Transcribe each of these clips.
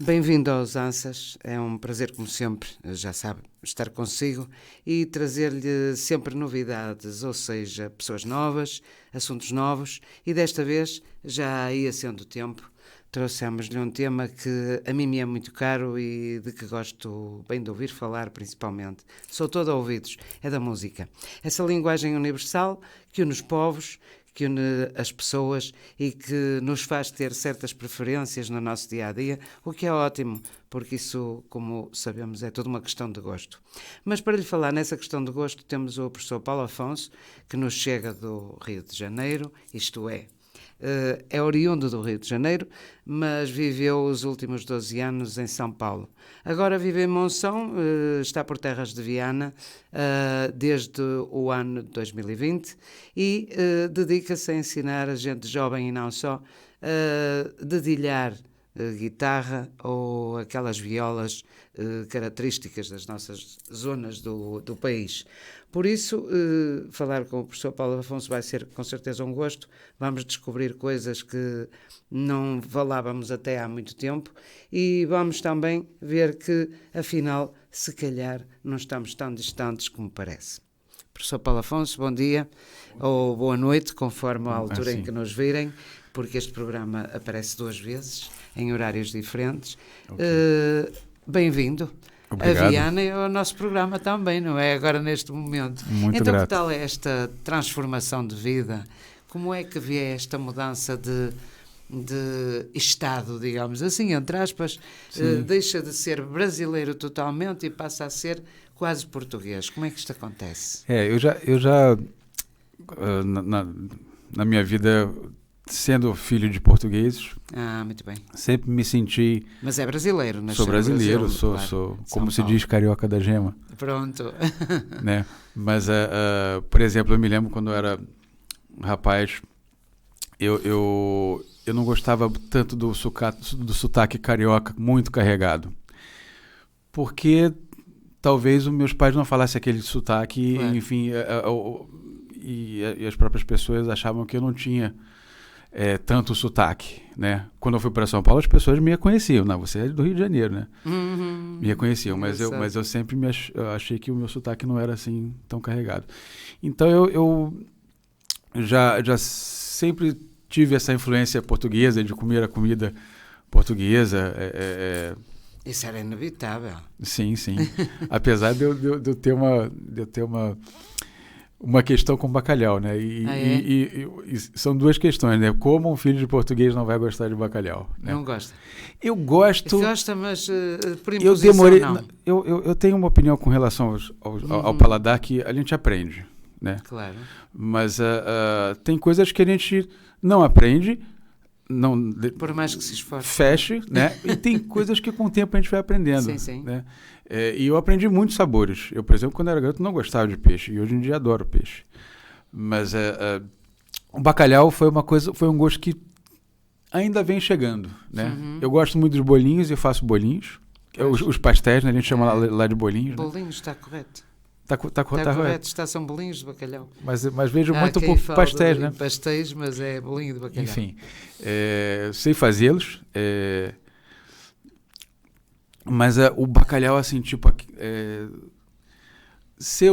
Bem-vindo aos Ansas, é um prazer, como sempre, já sabe, estar consigo e trazer-lhe sempre novidades, ou seja, pessoas novas, assuntos novos, e desta vez, já ia sendo tempo, trouxemos-lhe um tema que a mim me é muito caro e de que gosto bem de ouvir falar, principalmente. Sou todo ouvidos, é da música. Essa linguagem universal que une os povos, que une as pessoas e que nos faz ter certas preferências no nosso dia-a-dia, o que é ótimo, porque isso, como sabemos, é toda uma questão de gosto. Mas para lhe falar nessa questão de gosto, temos o professor Paulo Afonso, que nos chega do Rio de Janeiro, isto é oriundo do Rio de Janeiro, mas viveu os últimos 12 anos em São Paulo. Agora vive em Monção, está por terras de Viana desde o ano de 2020 e dedica-se a ensinar a gente jovem e não só a dedilhar guitarra ou aquelas violas características das nossas zonas do país. Por isso, falar com o professor Paulo Afonso vai ser com certeza um gosto. Vamos descobrir coisas que não falávamos até há muito tempo e vamos também ver que, afinal, se calhar não estamos tão distantes como parece. Professor Paulo Afonso, bom dia ou boa noite, conforme a altura em que nos virem, porque este programa aparece 2 vezes, em horários diferentes. Okay. Bem-vindo. Obrigado. A Viana e ao nosso programa também, não é? Agora neste momento. Muito então, grato. Que tal é esta transformação de vida? Como é que vê esta mudança de estado, digamos assim, entre aspas, deixa de ser brasileiro totalmente e passa a ser quase português? Como é que isto acontece? Eu já na minha vida, sendo filho de portugueses, muito bem. sempre me senti... Mas é brasileiro, não é? Sou brasileiro, Brasil, sou claro. como se diz, carioca da gema. Pronto. Né? Mas, por exemplo, eu me lembro quando eu era rapaz, eu não gostava tanto do sotaque carioca muito carregado. Porque talvez os meus pais não falassem aquele sotaque, claro. Enfim, e as próprias pessoas achavam que eu não tinha tanto sotaque, né? Quando eu fui para São Paulo, as pessoas me reconheciam. Não, você é do Rio de Janeiro, né? Me reconheciam, mas eu sempre eu achei que o meu sotaque não era assim tão carregado. Então eu já sempre tive essa influência portuguesa, de comer a comida portuguesa. Isso era inevitável. Sim. Apesar de eu ter uma questão com bacalhau, né? E são 2 questões, né? Como um filho de português não vai gostar de bacalhau? Né? Não gosta? Eu gosto... Gosta, mas por imposição não. Eu tenho uma opinião com relação ao paladar que a gente aprende, né? Claro. Mas tem coisas que a gente não aprende, por mais que se esforce. Feche, né? E tem coisas que com o tempo a gente vai aprendendo. Sim. Né? E eu aprendi muitos sabores. Eu, por exemplo, quando era garoto, não gostava de peixe. E hoje em dia adoro peixe. Mas o bacalhau foi um gosto que ainda vem chegando. Né? Eu gosto muito dos bolinhos e faço bolinhos. Os pastéis, né? A gente chama lá de bolinhos. Bolinhos, né? Está correto. Está correto. São bolinhos de bacalhau. Mas vejo muito por pastéis, né? Pastéis, mas é bolinho de bacalhau. Enfim, sei fazê-los. Mas o bacalhau, assim, tipo, ser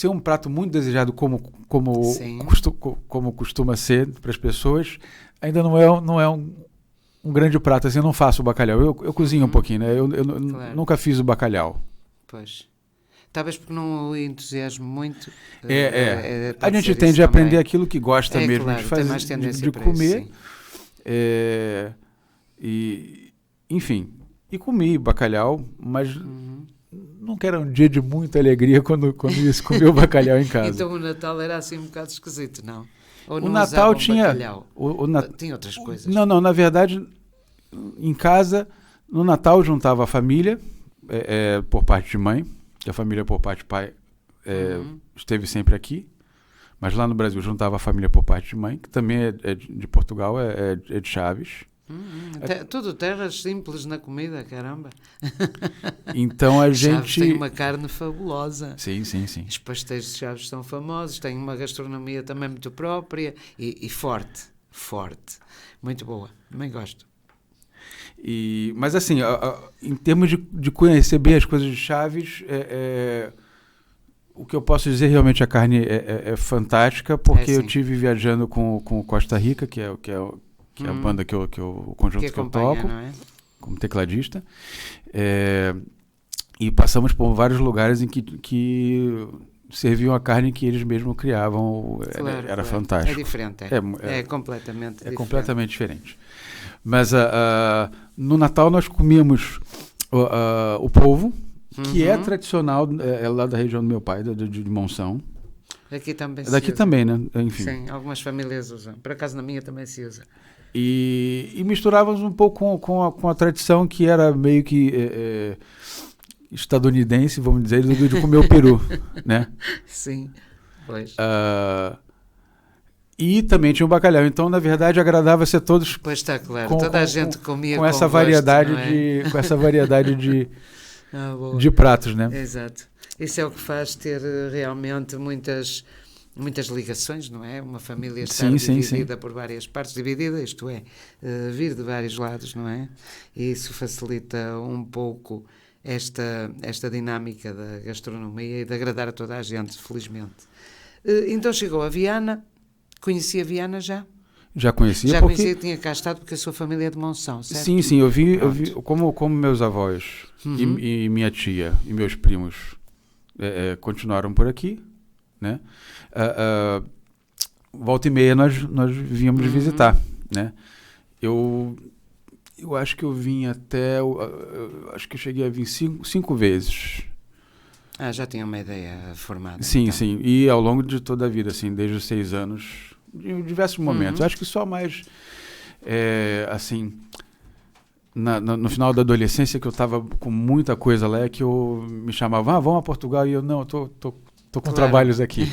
um prato muito desejado como costuma ser para as pessoas, ainda não é um grande prato. Assim, eu não faço o bacalhau. Eu cozinho um pouquinho, né? Eu claro. Nunca fiz o bacalhau. Pois. Talvez porque não o entusiasmo muito. A gente tende a aprender aquilo que gosta mesmo, claro, de fazer, tem mais tendência de para comer. Isso, enfim, e comi bacalhau, mas nunca era um dia de muita alegria quando ia se comer o bacalhau em casa. Então o Natal era assim um bocado esquisito, não? Ou não o Natal tinha... bacalhau? Tinha outras coisas? Não, na verdade, em casa, no Natal juntava a família, por parte de mãe, que a família por parte de pai esteve sempre aqui, mas lá no Brasil juntava a família por parte de mãe, que também é de Portugal, é de Chaves. Tudo terras simples na comida, caramba. Então a gente... Chaves tem uma carne fabulosa. Sim. Os pastéis de Chaves são famosos, têm uma gastronomia também muito própria e forte. Muito boa, também gosto. Mas assim, em termos de conhecer bem as coisas de Chaves, o que eu posso dizer realmente a carne é fantástica, porque eu tive viajando com Costa Rica, que é a banda o conjunto que eu toco, não é? Como tecladista. E passamos por vários lugares em que serviam a carne que eles mesmos criavam. Era fantástico. É diferente, é completamente diferente. É completamente diferente. Mas no Natal nós comíamos o polvo, que é tradicional lá da região do meu pai, de Monção. Aqui também Daqui também, né? Enfim. Sim, algumas famílias usam. Por acaso na minha também se usa. E misturávamos um pouco com a tradição que era meio que estadunidense, vamos dizer, de comer o peru, né? Sim, pois. E também tinha o bacalhau. Então, na verdade, agradava-se a todos. Pois está claro. Toda a gente comia com essa gosto, variedade não é? com essa variedade de pratos, né? Exato. Isso é o que faz ter realmente muitas ligações, não é? Uma família estar dividida por várias partes, dividida, isto é, vir de vários lados, não é? E isso facilita um pouco esta dinâmica da gastronomia e de agradar a toda a gente, felizmente. Então chegou a Viana, conhecia Viana já? Já conhecia. Já conhecia, tinha cá estado porque a sua família é de Monção, certo? Sim, eu vi como meus avós e minha tia e meus primos continuaram por aqui, né? Volta e meia nós víamos visitar, né? Eu acho que eu vim até... acho que eu cheguei a vir cinco vezes. Já tinha uma ideia formada. Sim, então. sim. E ao longo de toda a vida, assim, desde os 6 anos, em diversos momentos. Acho que só mais, assim, no final da adolescência, que eu estava com muita coisa lá, é que eu me chamava, vamos a Portugal, e eu, não, eu tô com trabalhos aqui.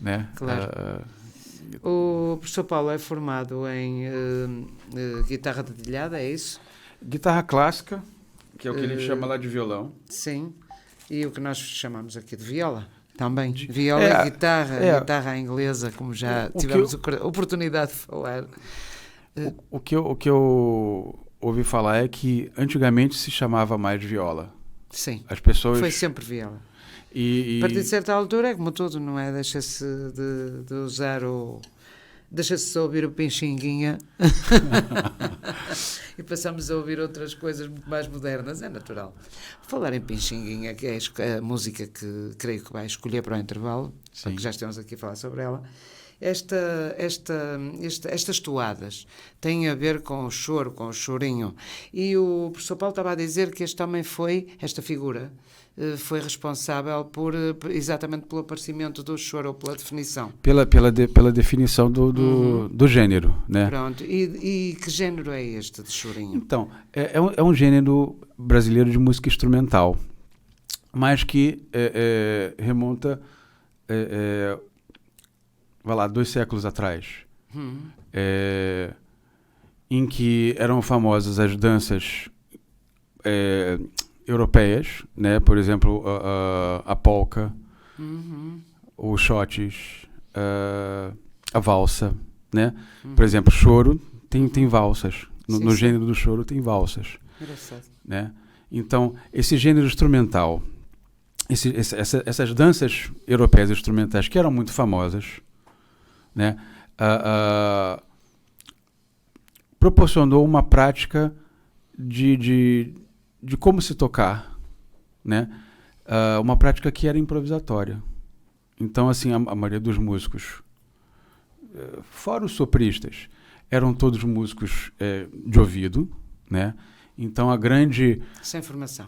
Né? Claro. O professor Paulo é formado em guitarra dedilhada, é isso? Guitarra clássica, que é o que a gente chama lá de violão. Sim, e o que nós chamamos aqui de viola, também. Viola e guitarra inglesa, como já tivemos a oportunidade de falar. O que eu ouvi falar é que antigamente se chamava mais viola. Sim, as pessoas... foi sempre viola. A partir de certa altura é como tudo, não é? Deixa-se de usar deixa-se de ouvir o Pixinguinha e passamos a ouvir outras coisas muito mais modernas, é natural. Falar em Pixinguinha, que é a música que creio que vai escolher para o intervalo, porque já estamos aqui a falar sobre ela. Estas toadas têm a ver com o choro, com o chorinho. E o professor Paulo estava a dizer que este homem esta figura, foi responsável exatamente pelo aparecimento do choro, ou pela definição. Pela definição do gênero, né? Pronto. E que gênero é este de chorinho? Então, é um gênero brasileiro de música instrumental, mas que remonta, vai lá, 2 séculos atrás, em que eram famosas as danças europeias, né? Por exemplo, a polca, os shots, a valsa, né? Por exemplo, choro tem valsas. No gênero do choro tem valsas. Engraçado. Né? Então, esse gênero instrumental, essas danças europeias instrumentais que eram muito famosas, né? Proporcionou uma prática de como se tocar, né? Uma prática que era improvisatória. Então, assim, a maioria dos músicos, fora os sopristas, eram todos músicos de ouvido, né? Então, sem formação.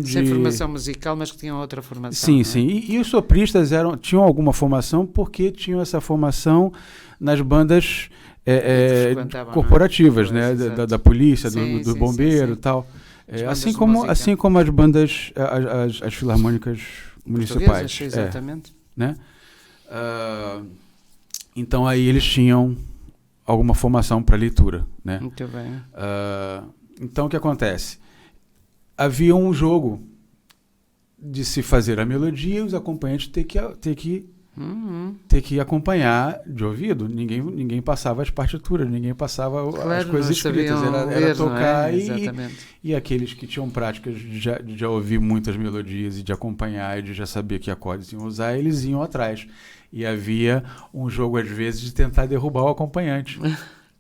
Sem formação musical, mas que tinham outra formação. Sim, sim. E os sopristas tinham alguma formação porque tinham essa formação nas bandas corporativas, né? Da polícia, do bombeiro e tal. Assim como as bandas, as filarmônicas municipais. Exatamente. Né? Então aí eles tinham alguma formação para leitura. Né? Muito bem. Então o que acontece? Havia um jogo de se fazer a melodia e os acompanhantes ter que ter que acompanhar de ouvido. Ninguém passava as partituras, ninguém passava as coisas escritas. Era tocar e aqueles que tinham práticas de já ouvir muitas melodias e de acompanhar e de já saber que acordes iam usar, eles iam atrás. E havia um jogo, às vezes, de tentar derrubar o acompanhante.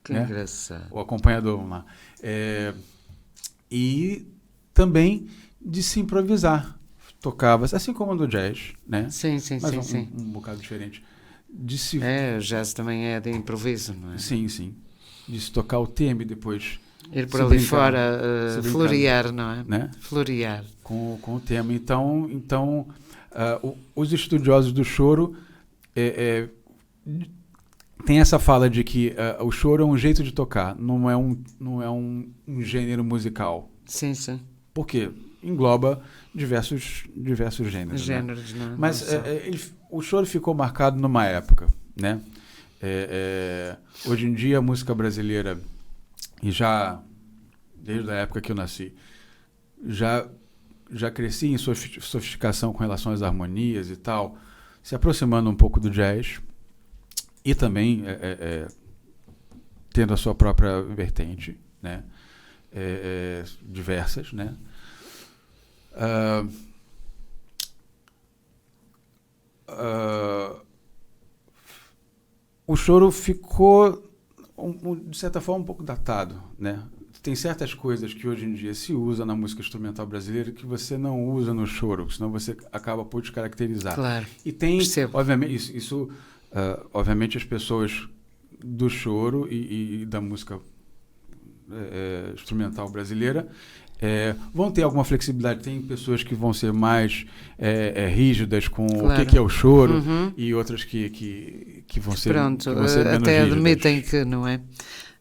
Que engraçado. O acompanhador, vamos lá. E também de se improvisar. Tocava, assim como no jazz, né? Sim. Um bocado diferente. O jazz também é de improviso, não é? Sim. De se tocar o tema e depois... Ir por ali fora, florear, não é? Né? Florear. Com o tema. Então os estudiosos do choro tem essa fala de que o choro é um jeito de tocar, não é um gênero musical. Sim. Por quê? Engloba diversos gêneros. Né? Mas o choro ficou marcado numa época, né? Hoje em dia a música brasileira, e já desde a época que eu nasci, já cresci em sofisticação com relação às harmonias e tal, se aproximando um pouco do jazz e também tendo a sua própria vertente, né? Diversas, né? O choro ficou, de certa forma, um pouco datado, né? Tem certas coisas que hoje em dia se usa na música instrumental brasileira que você não usa no choro, senão você acaba por descaracterizar. Claro. E tem, percebo. obviamente, obviamente as pessoas do choro e da música instrumental brasileira vão ter alguma flexibilidade. Tem pessoas que vão ser mais rígidas com claro. o que é o choro e outras que vão ser, pronto, que vão ser menos até rígidas. admitem que não é.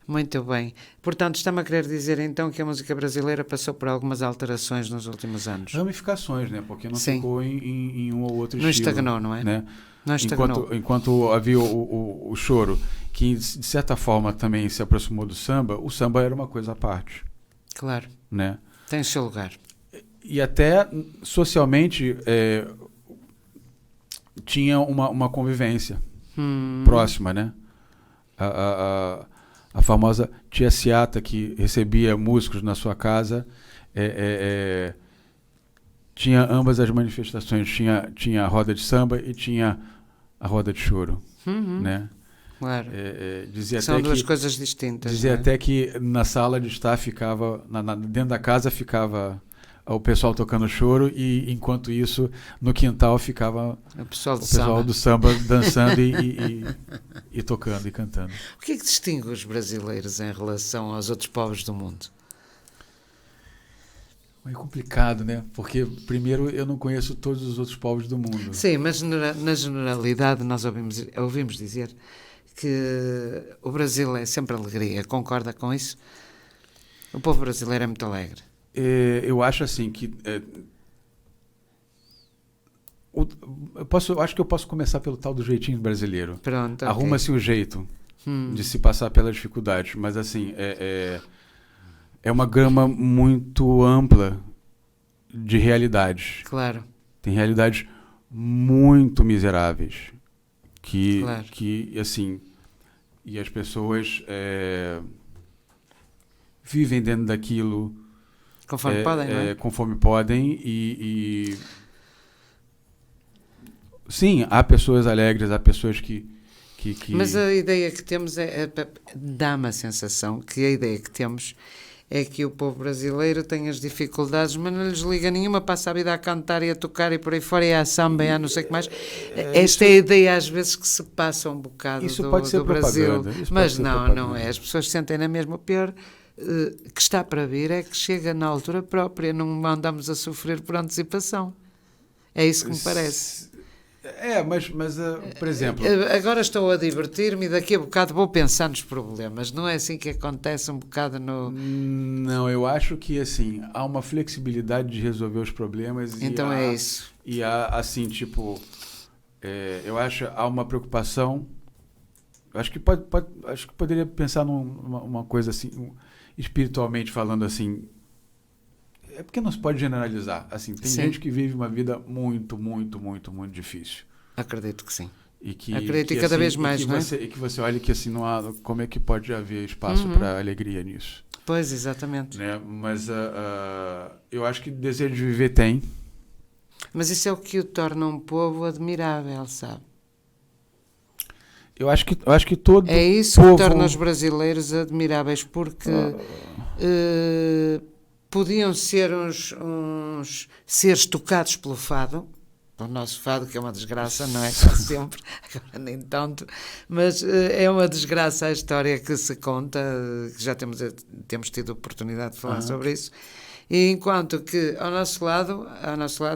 Muito bem. Portanto, está-me a querer dizer então que a música brasileira passou por algumas alterações nos últimos anos. Ramificações, né? Porque não Sim. ficou em um ou outro não estilo. Não estagnou, não é? Né? Não estagnou. Enquanto havia o choro, que de certa forma também se aproximou do samba, o samba era uma coisa à parte. Claro. Né? Tem o seu lugar. E até socialmente tinha uma convivência próxima, né? A famosa tia Ciata, que recebia músicos na sua casa, tinha ambas as manifestações. Tinha a roda de samba e tinha a roda de choro. Né? Claro. Dizia São até duas coisas distintas. Dizia até que na sala de estar ficava, dentro da casa ficava o pessoal tocando choro e enquanto isso no quintal ficava o pessoal do samba dançando e tocando e cantando. O que é que distingue os brasileiros em relação aos outros povos do mundo? É complicado, né? Porque primeiro eu não conheço todos os outros povos do mundo. Sim, mas na generalidade nós ouvimos dizer que o Brasil é sempre alegria. Concorda com isso? O povo brasileiro é muito alegre. Eu acho assim que eu acho que eu posso começar pelo tal do jeitinho brasileiro. Pronto. Arruma-se o jeito de se passar pelas dificuldades, mas assim é uma gama muito ampla de realidades. Claro. Tem realidades muito miseráveis que assim, e as pessoas vivem dentro daquilo conforme podem, não é? Conforme podem sim, há pessoas alegres, há pessoas que... Mas a ideia que temos dá-me a sensação que a ideia que temos é que o povo brasileiro tem as dificuldades, mas não lhes liga nenhuma, passa a vida a cantar e a tocar e por aí fora, e a samba e a não sei o que mais. Esta é a ideia às vezes que se passa um bocado do Brasil. Mas não é. As pessoas sentem na mesma. O pior que está para vir é que chega na altura própria, não andamos a sofrer por antecipação. É isso que me parece. Mas por exemplo... Agora estou a divertir-me e daqui a bocado vou pensar nos problemas. Não é assim que acontece um bocado no... Não, eu acho que assim, há uma flexibilidade de resolver os problemas. Então é isso. E há, assim, tipo... eu acho há uma preocupação... Acho que poderia pensar numa coisa assim, espiritualmente falando assim... Porque não se pode generalizar. Assim, tem gente que vive uma vida muito, muito, muito, muito difícil. Acredito que sim. Acredito, e cada vez mais, não é? E que você olha que assim, não há, como é que pode haver espaço para alegria nisso? Pois, exatamente. Né? Mas eu acho que desejo de viver tem. Mas isso é o que o torna um povo admirável, sabe? Eu acho que todo é isso povo... que torna os brasileiros admiráveis, porque podiam ser uns seres tocados pelo fado, o nosso fado, que é uma desgraça, não é? Quase sempre, agora nem tanto, mas é uma desgraça a história que se conta, que já temos tido oportunidade de falar sobre isso. E enquanto que ao nosso lado,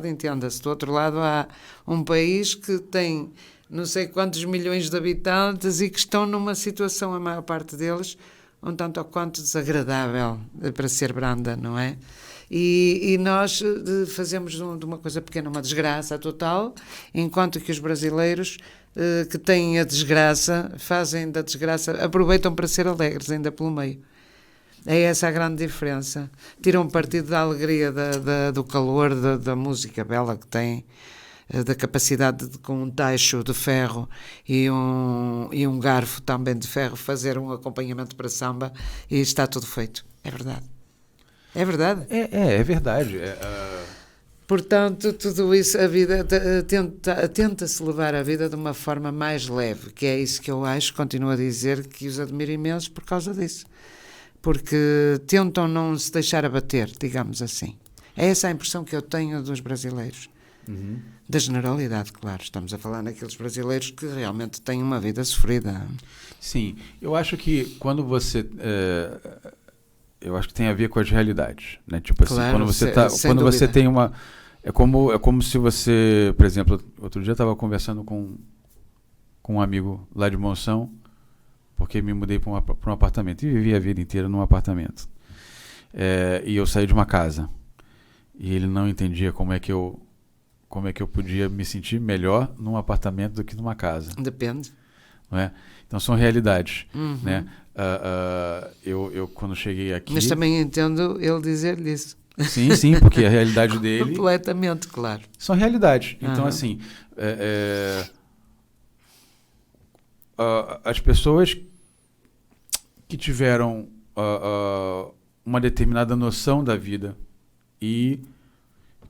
entenda-se, do outro lado há um país que tem não sei quantos milhões de habitantes e que estão numa situação, a maior parte deles, um tanto ou quanto desagradável, para ser branda, não é? E nós fazemos de uma coisa pequena uma desgraça total, enquanto que os brasileiros que têm a desgraça, fazem da desgraça, aproveitam para ser alegres ainda pelo meio. É essa a grande diferença. Tiram partido da alegria, do calor, da música bela que têm, da capacidade de, com um tacho de ferro e um garfo também de ferro, fazer um acompanhamento para samba e está tudo feito. É verdade. É verdade. É verdade. Portanto, tudo isso, a vida tenta-se levar a vida de uma forma mais leve, que é isso que eu acho, continuo a dizer, que os admiro imenso por causa disso. Porque tentam não se deixar abater, digamos assim. É essa a impressão que eu tenho dos brasileiros. Da generalidade, claro. Estamos a falar naqueles brasileiros que realmente têm uma vida sofrida. Sim, eu acho que quando você... eu acho que tem a ver com as realidades, né? Tipo assim, claro, quando você tem uma... É como se você, por exemplo, outro dia eu estava conversando com um amigo lá de Monção, porque me mudei para um apartamento e vivi a vida inteira num apartamento. E eu saí de uma casa. E ele não entendia como é que eu podia me sentir melhor num apartamento do que numa casa. Depende. Não é? Então são realidades. Né? Eu quando cheguei aqui... Mas também entendo ele dizer-lhe isso. Sim, porque a realidade dele... Completamente, claro. São realidades. Então, assim... as pessoas que tiveram uma determinada noção da vida e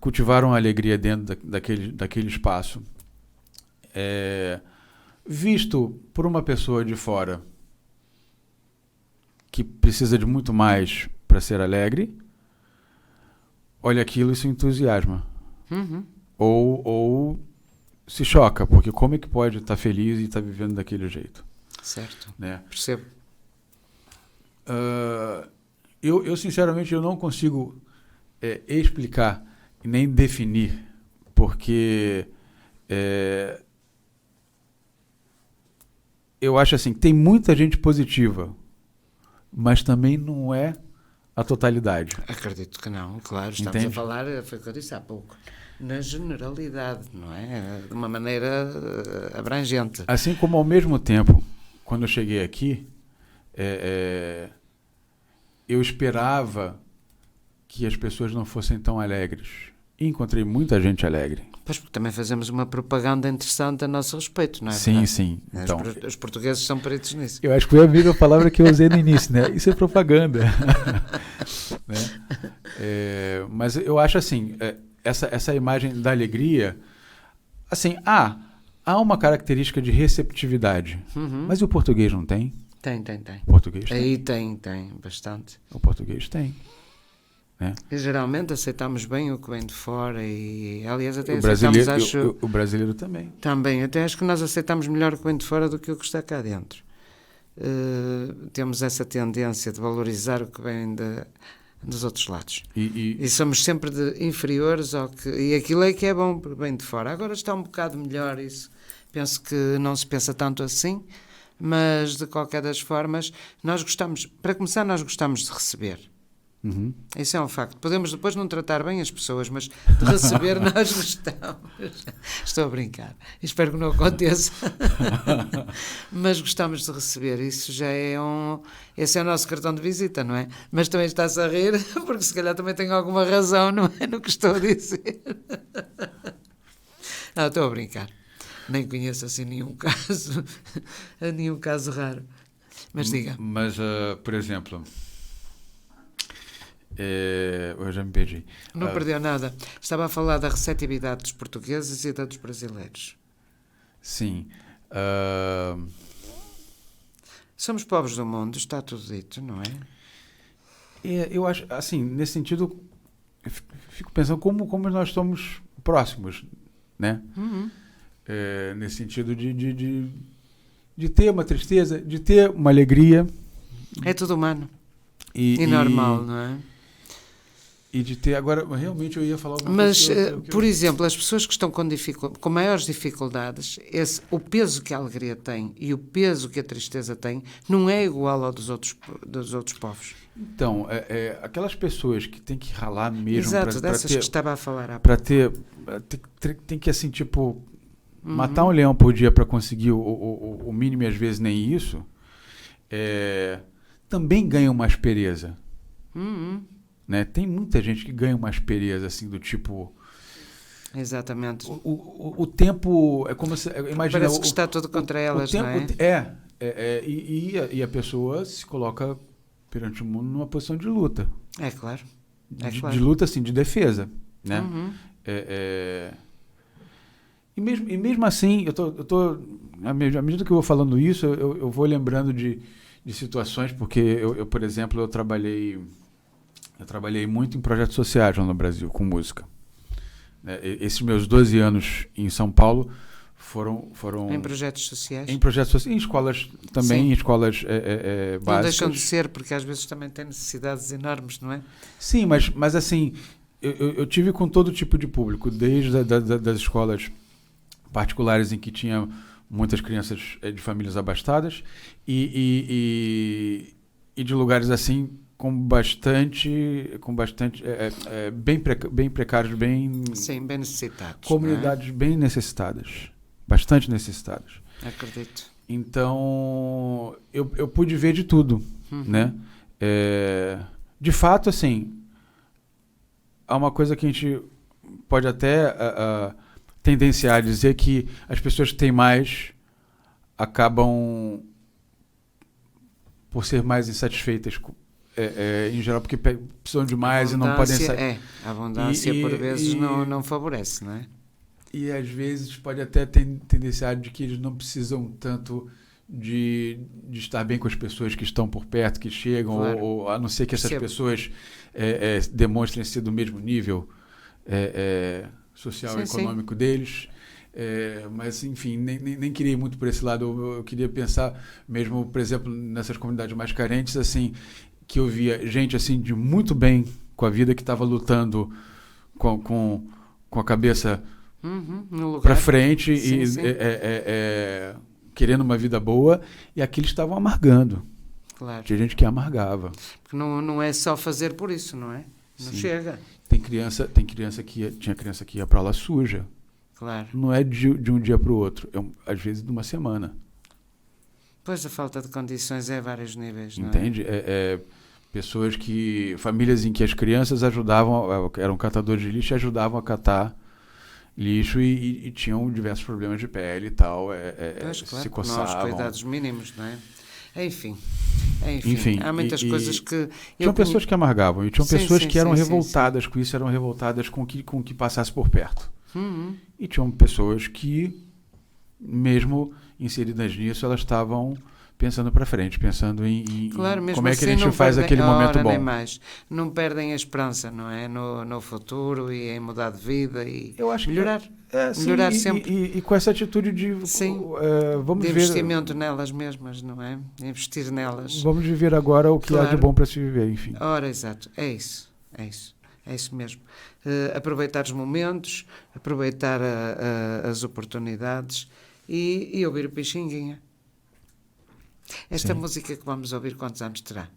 cultivaram a alegria dentro daquele espaço, visto por uma pessoa de fora que precisa de muito mais para ser alegre, olha aquilo e se entusiasma. Ou se choca, porque como é que pode estar feliz e estar vivendo daquele jeito? Certo, né? Percebo. Eu sinceramente eu não consigo explicar e nem definir, porque eu acho assim, tem muita gente positiva, mas também não é a totalidade. Acredito que não, claro, estamos Entende? a falar, foi o que eu disse há pouco, na generalidade, não é? De uma maneira abrangente. Assim como ao mesmo tempo, quando eu cheguei aqui, eu esperava que as pessoas não fossem tão alegres. E encontrei muita gente alegre. Pois, porque também fazemos uma propaganda interessante a nosso respeito, não é? Sim. Então, os portugueses são peritos nisso. Eu acho que foi a mesma palavra que eu usei no início, né? Isso é propaganda. Né? Mas eu acho assim, essa imagem da alegria, assim, há uma característica de receptividade. Mas o português não tem? Tem. O português tem. Aí tem bastante. O português tem. Né? E geralmente aceitamos bem o que vem de fora e, aliás, até o brasileiro também. Também, até acho que nós aceitamos melhor o que vem de fora do que o que está cá dentro. Temos essa tendência de valorizar o que vem dos outros lados. E somos sempre inferiores ao que... E aquilo é que é bom, bem de fora. Agora está um bocado melhor isso. Penso que não se pensa tanto assim, mas, de qualquer das formas, nós gostamos... Para começar, nós gostamos de receber. Isso é um facto. Podemos depois não tratar bem as pessoas, mas de receber nós gostamos. Estou a brincar. Espero que não aconteça. Mas gostamos de receber. Isso já é esse é o nosso cartão de visita, não é? Mas também está-se a rir, porque se calhar também tem alguma razão, não é? No que estou a dizer. Não, estou a brincar. Nem conheço assim nenhum caso, nenhum caso raro. Mas diga. Mas, por exemplo, eu já me perdi. Não perdeu nada. Estava a falar da receptividade dos portugueses e da dos brasileiros. Sim. Somos povos do mundo, está tudo dito, não é? Eu acho, assim, nesse sentido, eu fico pensando como nós somos próximos, né? Nesse sentido de ter uma tristeza, de ter uma alegria. É tudo humano. E normal, não é? E de ter... Agora, realmente eu ia falar alguma Mas, coisa... por exemplo, as pessoas que estão com maiores dificuldades, o peso que a alegria tem e o peso que a tristeza tem não é igual ao dos outros povos. Então, aquelas pessoas que têm que ralar mesmo... Exato, dessas que estava a falar há pouco. Para tem que, assim, tipo... Matar um leão por dia para conseguir o mínimo e às vezes nem isso, também ganha uma aspereza. Né? Tem muita gente que ganha uma aspereza assim do tipo... Exatamente. O tempo é como se... Imagina, parece que está tudo contra elas, tempo, não é? E a pessoa se coloca perante o mundo numa posição de luta. É claro. De luta, assim, de defesa. Né? E mesmo assim, à medida que eu vou falando isso, eu vou lembrando de situações, porque eu, por exemplo, eu trabalhei muito em projetos sociais lá no Brasil, com música. Esses meus 12 anos em São Paulo foram... Em projetos sociais? Em projetos sociais, em escolas também, Sim. em escolas básicas. Não deixam de ser, porque às vezes também têm necessidades enormes, não é? Sim, mas assim, eu tive com todo tipo de público, desde das escolas particulares em que tinha muitas crianças de famílias abastadas e de lugares assim com bastante bem precários, sim, bem necessitados, comunidades bem necessitadas, bastante necessitadas. Acredito. Então eu pude ver de tudo, né? De fato, assim, há uma coisa que a gente pode até tendenciar a dizer, que as pessoas que têm mais acabam por ser mais insatisfeitas em geral, porque precisam de mais e não podem sair. A abundância por vezes não favorece, não é? E às vezes pode até tendenciar de que eles não precisam tanto de estar bem com as pessoas que estão por perto, que chegam, claro. ou a não ser que essas pessoas demonstrem ser do mesmo nível social e econômico deles. Mas, enfim, nem queria ir muito por esse lado. Eu queria pensar mesmo, por exemplo, nessas comunidades mais carentes, assim, que eu via gente assim de muito bem com a vida, que estava lutando com a cabeça para frente e querendo uma vida boa, e aqueles estavam amargando. Claro. Tinha gente que amargava. Porque não é só fazer por isso, não é? Não chega. Tinha criança que ia para aula suja. Claro. Não é de um dia para o outro, às vezes de uma semana. Pois a falta de condições é a vários níveis, não entende? Pessoas famílias em que as crianças ajudavam, eram catadores de lixo, ajudavam a catar lixo e tinham diversos problemas de pele e tal, pois, claro, se coçavam. Nós cuidados mínimos, não é? Enfim, há muitas coisas que... Tinham pessoas que amargavam, e tinham pessoas que eram revoltadas com isso, eram revoltadas com o que passasse por perto. E tinham pessoas que, mesmo inseridas nisso, elas estavam pensando para frente, pensando em como é que a gente faz aquele momento bom. Nem mais. Não perdem a esperança, não é? No futuro e em mudar de vida e eu acho melhorar. Melhorar sempre. E com essa atitude de de investimento nelas mesmas, não é? Investir nelas. Vamos viver agora o que há de bom para se viver, enfim. Ora, exato. É isso mesmo. Aproveitar os momentos, aproveitar as oportunidades e ouvir o Pixinguinha. Esta música que vamos ouvir, quantos anos terá?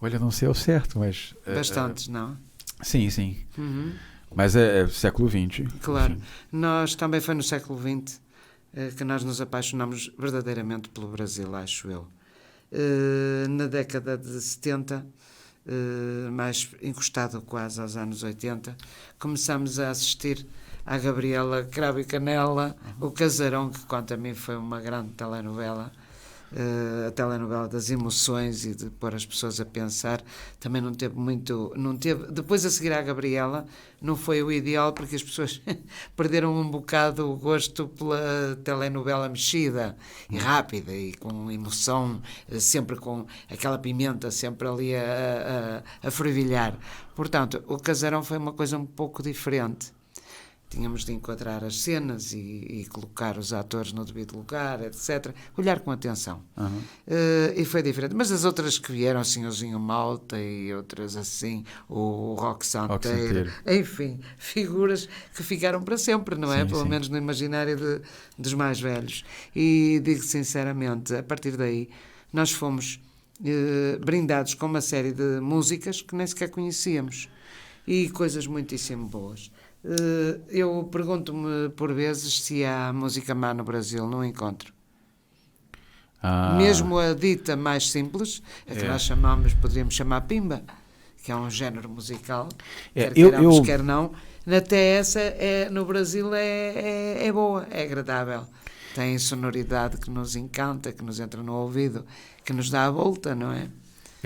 Olha, não sei ao certo, mas... Bastantes, não? Sim. Mas é século XX. Claro. Enfim. Nós também foi no século XX que nós nos apaixonamos verdadeiramente pelo Brasil, acho eu. Na década de 70, mais encostado quase aos anos 80, começamos a assistir à Gabriela Cravo e Canela, o Casarão, que quanto a mim foi uma grande telenovela, a telenovela das emoções e de pôr as pessoas a pensar. Também não teve, depois a seguir à Gabriela, não foi o ideal, porque as pessoas perderam um bocado o gosto pela telenovela mexida e rápida e com emoção, sempre com aquela pimenta sempre ali a fervilhar. Portanto, o Casarão foi uma coisa um pouco diferente. Tínhamos de enquadrar as cenas e colocar os atores no devido lugar, etc. Olhar com atenção. E foi diferente. Mas as outras que vieram, assim, o Zinho Malta e outras assim, o Roque Santeiro, enfim, figuras que ficaram para sempre, não é? Sim, Pelo menos no imaginário dos mais velhos. E digo sinceramente, a partir daí, nós fomos brindados com uma série de músicas que nem sequer conhecíamos. E coisas muitíssimo boas. Eu pergunto-me por vezes se há música má no Brasil, não encontro. Mesmo a dita mais simples, a que nós poderíamos chamar pimba, que é um género musical, quer queiramos, quer não, até essa no Brasil é boa, é agradável. Tem sonoridade que nos encanta, que nos entra no ouvido, que nos dá a volta, não é?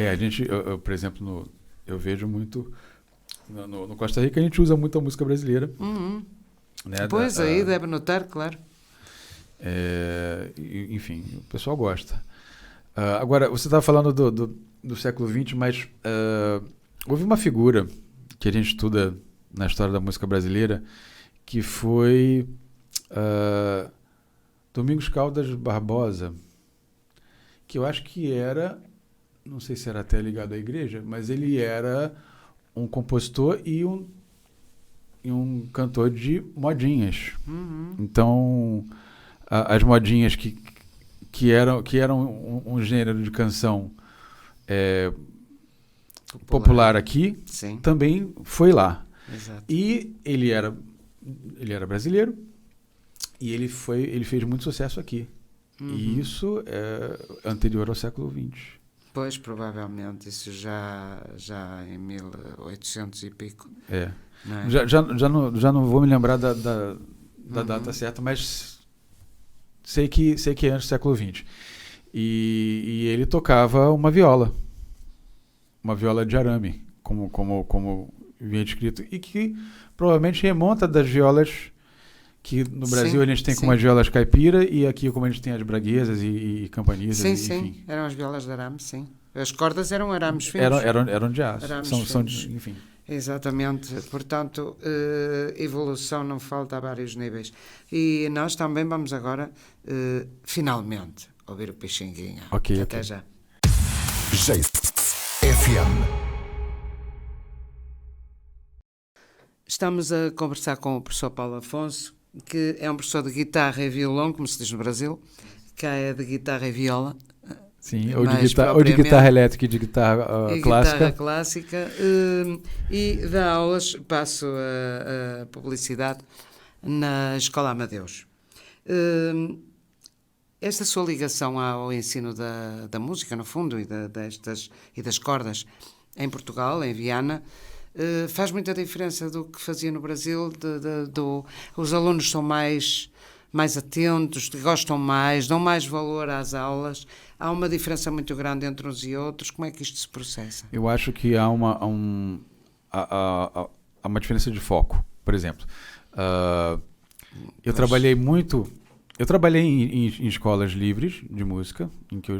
A gente, por exemplo, eu vejo muito... No Costa Rica a gente usa muito a música brasileira. Né? Pois, aí deve notar, claro. Enfim, o pessoal gosta. Agora, você estava falando do século XX, mas houve uma figura que a gente estuda na história da música brasileira, que foi Domingos Caldas Barbosa, que eu acho que era, não sei se era até ligado à igreja, mas ele era um compositor e um cantor de modinhas. Então, as modinhas que eram um gênero de canção popular aqui, sim, também foi lá. Exato. E ele era brasileiro e ele fez muito sucesso aqui. E isso é anterior ao século XX. Pois, provavelmente, isso já em 1800 e pico. Não é? Já não vou me lembrar da data certa, mas sei que é antes do século XX. E ele tocava uma viola de arame, como vinha descrito, e que provavelmente remonta das violas que no Brasil a gente tem como as violas caipira, e aqui como a gente tem as braguesas e campanizas. Sim, eram as violas de arame, sim. As cordas eram arames finos. Eram de aço. Enfim. Exatamente. Portanto, evolução não falta a vários níveis. E nós também vamos agora, finalmente, ouvir o Pixinguinha. Até já. FM. Estamos a conversar com o professor Paulo Afonso, que é um professor de guitarra e violão, como se diz no Brasil. Cá é de guitarra e viola. Sim, ou de guitarra elétrica e de guitarra clássica. Guitarra clássica. E dá aulas, passo a publicidade, na Escola Amadeus. Esta sua ligação ao ensino da música, no fundo, e das cordas, em Portugal, em Viana, faz muita diferença do que fazia no Brasil. Os alunos são mais atentos, gostam mais, dão mais valor às aulas. Há uma diferença muito grande entre uns e outros. Como é que isto se processa? Eu acho que há uma diferença de foco. Por exemplo, eu trabalhei em escolas livres de música, em que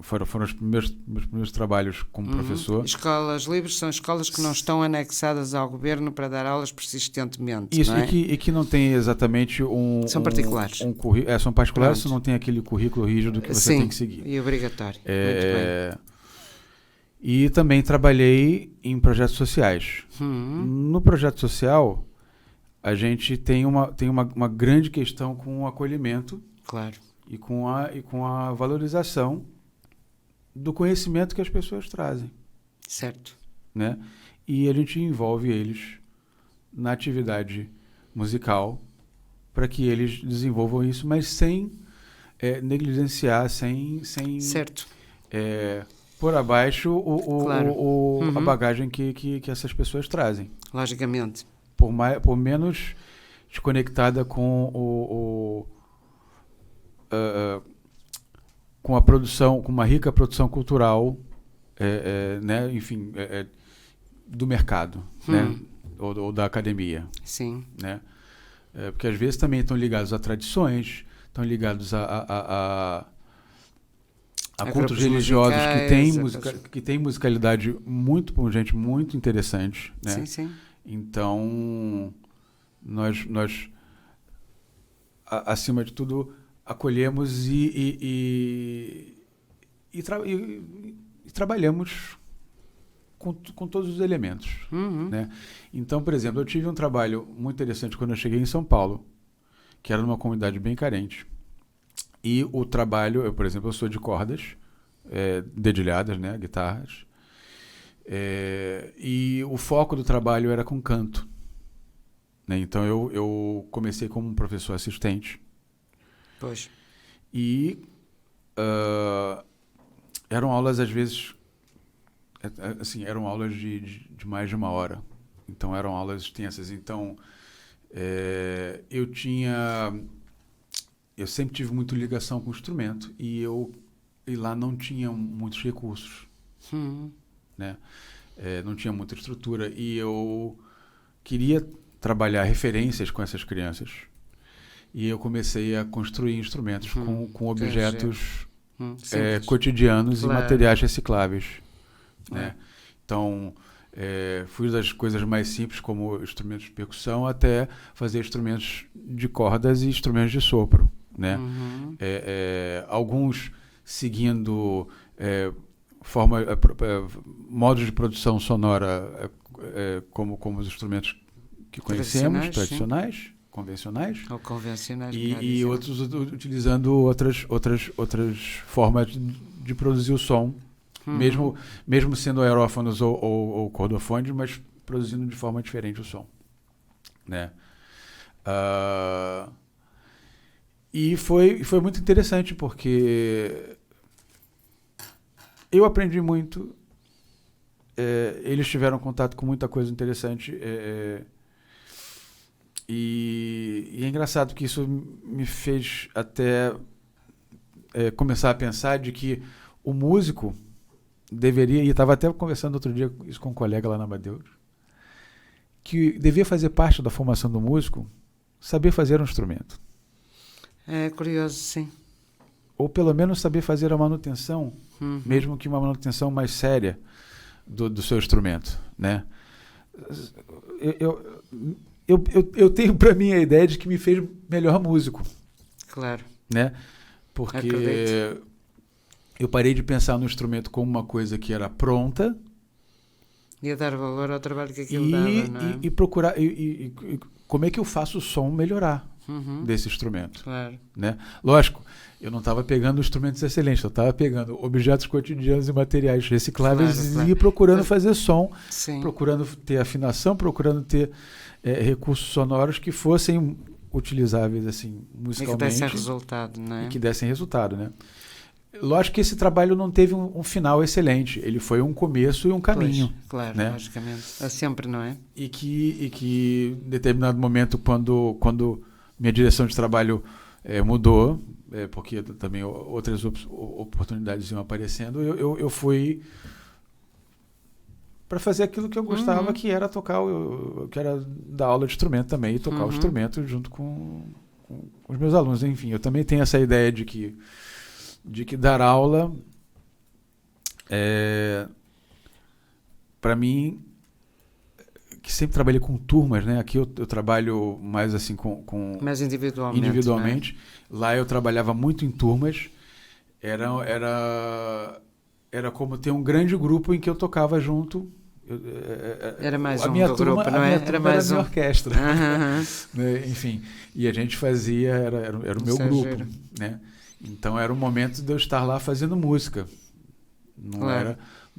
foram os meus primeiros trabalhos como professor. Escolas livres são escolas que não estão anexadas ao governo para dar aulas persistentemente. Isso, não é? e que não tem exatamente são particulares. São particulares, não tem aquele currículo rígido que você tem que seguir. E obrigatório. Muito bem. E também trabalhei em projetos sociais. No projeto social, a gente tem uma grande questão com o acolhimento, claro, e com a valorização do conhecimento que as pessoas trazem. Certo. Né? E a gente envolve eles na atividade musical para que eles desenvolvam isso, mas sem negligenciar, sem certo. Por abaixo Claro. a bagagem que essas pessoas trazem. Logicamente. Por menos desconectada com a produção, com uma rica produção cultural, né? Enfim, do mercado, né? Ou da academia. Sim. Né? Porque às vezes também estão ligados a tradições, estão ligados a cultos religiosos que têm musicalidade muito pungente, muito interessante. Né? Sim, sim. Então, nós acima de tudo, acolhemos e trabalhamos com todos os elementos. Né? Então, por exemplo, eu tive um trabalho muito interessante quando eu cheguei em São Paulo, que era numa comunidade bem carente. E o trabalho, por exemplo, eu sou de cordas, dedilhadas, né, guitarras, e o foco do trabalho era com canto. Né? Então eu comecei como um professor assistente. Pois. E eram aulas, às vezes, assim, eram aulas de mais de uma hora. Então eram aulas extensas. Então eu sempre tive muito ligação com o instrumento e lá não tinha muitos recursos, né? Não tinha muita estrutura e eu queria trabalhar referências com essas crianças e eu comecei a construir instrumentos com objetos cotidianos, claro, e materiais recicláveis, né? Então fui das coisas mais simples, como instrumentos de percussão, até fazer instrumentos de cordas e instrumentos de sopro. Né? Alguns seguindo modos de produção sonora como os instrumentos que conhecemos, tradicionais, convencionais, ou convencionais, e outros utilizando outras formas de produzir o som, mesmo sendo aerófonos ou cordofones, mas produzindo de forma diferente o som. Né? E foi muito interessante, porque eu aprendi muito, eles tiveram contato com muita coisa interessante, e é engraçado que isso me fez até começar a pensar de que o músico deveria, e estava até conversando outro dia isso com um colega lá na Amadeus, que devia fazer parte da formação do músico saber fazer um instrumento. É curioso, sim. Ou pelo menos saber fazer a manutenção, mesmo que uma manutenção mais séria do seu instrumento, né? Eu tenho para mim a ideia de que me fez melhor músico. Claro. Né? Porque eu parei de pensar no instrumento como uma coisa que era pronta. E a dar valor ao trabalho que aquilo dava, não é? E procurar como é que eu faço o som melhorar desse instrumento. Claro. Né? Lógico, eu não estava pegando instrumentos excelentes, eu estava pegando objetos cotidianos e materiais recicláveis, claro. E procurando fazer som, sim, procurando ter afinação, procurando ter recursos sonoros que fossem utilizáveis assim, musicalmente. E que dessem resultado, não é? E que dessem resultado, né? Lógico que esse trabalho não teve um final excelente, ele foi um começo e um caminho. Pois, claro, né? Logicamente. É sempre, não é? E que em determinado momento, quando minha direção de trabalho mudou, porque também outras oportunidades iam aparecendo, eu fui para fazer aquilo que eu gostava, que era tocar, que era dar aula de instrumento também, e tocar o instrumento junto com os meus alunos. Enfim, eu também tenho essa ideia de que dar aula, para mim, que sempre trabalhei com turmas, né? Aqui eu trabalho mais assim mais individualmente. Né? Lá eu trabalhava muito em turmas. Era como ter um grande grupo em que eu tocava junto. Era mais um do grupo, não é? Era mais uma orquestra. Né? Enfim, e a gente fazia, era o meu grupo, né? Então era o momento de eu estar lá fazendo música.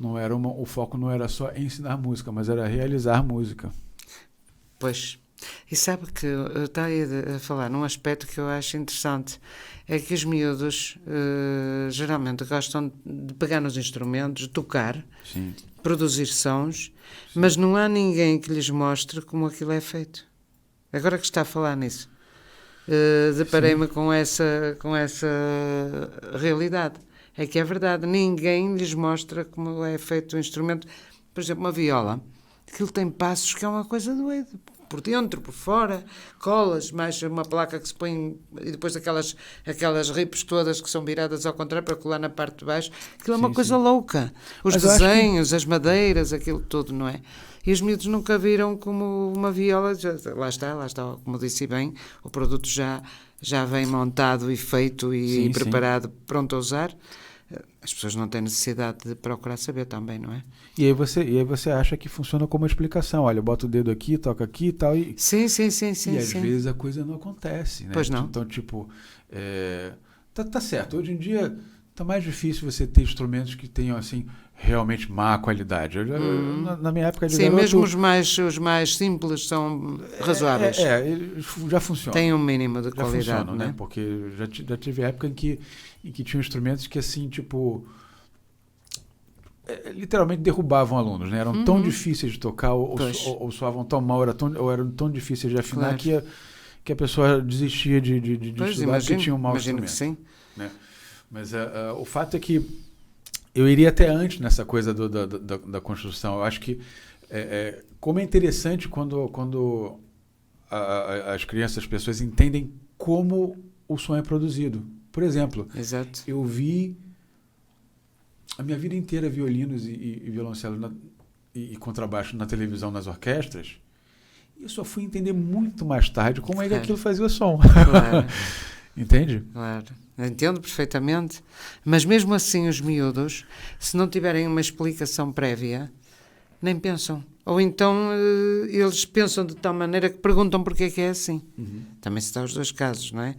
O foco não era só ensinar música, mas era realizar música. Pois. E sabe que eu estava a falar num aspecto que eu acho interessante, é que os miúdos geralmente gostam de pegar nos instrumentos, de tocar, sim, produzir sons, sim, mas não há ninguém que lhes mostre como aquilo é feito. Agora que está a falar nisso, deparei-me com essa realidade. É que é verdade, ninguém lhes mostra como é feito o instrumento. Por exemplo, uma viola, aquilo tem passos que é uma coisa doida. Por dentro, por fora, colas, mais uma placa que se põe, e depois aquelas ripes todas que são viradas ao contrário para colar na parte de baixo. Aquilo é uma coisa louca. Os desenhos, as madeiras, aquilo tudo, não é? E os miúdos nunca viram como uma viola, lá está, como disse bem, o produto já vem montado e feito e preparado, pronto a usar. As pessoas não têm necessidade de procurar saber também, não é? E aí você acha que funciona como uma explicação. Olha, bota o dedo aqui, toca aqui e tal. Sim. E às vezes a coisa não acontece, né? Pois não. Então, tipo, tá certo. Hoje em dia tá mais difícil você ter instrumentos que tenham, assim, realmente má qualidade. Na minha época de Sim, garoto... mesmo os mais simples são razoáveis. Já funciona. Tem um mínimo de qualidade, funcionam, né? Porque já tive época em que tinha instrumentos que, assim, tipo... literalmente derrubavam alunos, né? Eram tão difíceis de tocar ou soavam tão mal, ou eram tão difíceis de afinar que a pessoa desistia de estudar porque tinha um mau instrumento. Que sim. Né? Mas o fato é que eu iria até antes nessa coisa da construção. Eu acho que como é interessante quando as crianças, as pessoas entendem como o som é produzido. Por exemplo, exato. Eu vi a minha vida inteira violinos e violoncelo e contrabaixo na televisão, nas orquestras, e eu só fui entender muito mais tarde como é que aquilo fazia o som. Claro. Entende? Claro. Entendo perfeitamente. Mas mesmo assim os miúdos, se não tiverem uma explicação prévia, nem pensam. Ou então eles pensam de tal maneira que perguntam porque é que é assim. Também se dá os dois casos, não é?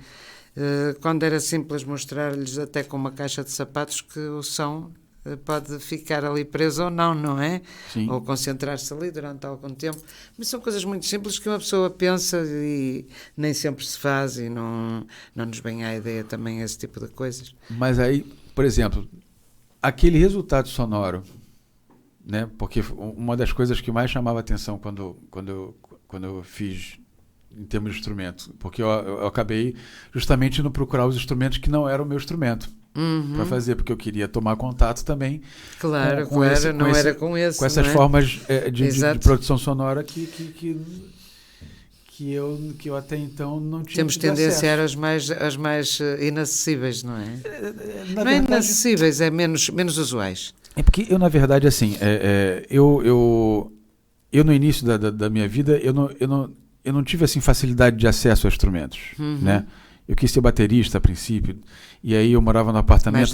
Quando era simples mostrar-lhes até com uma caixa de sapatos que o som pode ficar ali preso ou não, não é? Sim. Ou concentrar-se ali durante algum tempo. Mas são coisas muito simples que uma pessoa pensa e nem sempre se faz e não nos vem à ideia também esse tipo de coisas. Mas aí, por exemplo, aquele resultado sonoro, né? Porque uma das coisas que mais chamava atenção quando eu fiz em termos de instrumento, porque eu acabei justamente indo procurar os instrumentos que não eram o meu instrumento para fazer, porque eu queria tomar contato também com essas formas de produção sonora que eu até então não tinha. Temos tendência a as mais inacessíveis, não é? Não é inacessíveis, é menos usuais. É porque eu, na verdade, assim, eu no início da minha vida, eu não tive assim facilidade de acesso a instrumentos, né? Eu quis ser baterista a princípio, e aí eu morava no apartamento,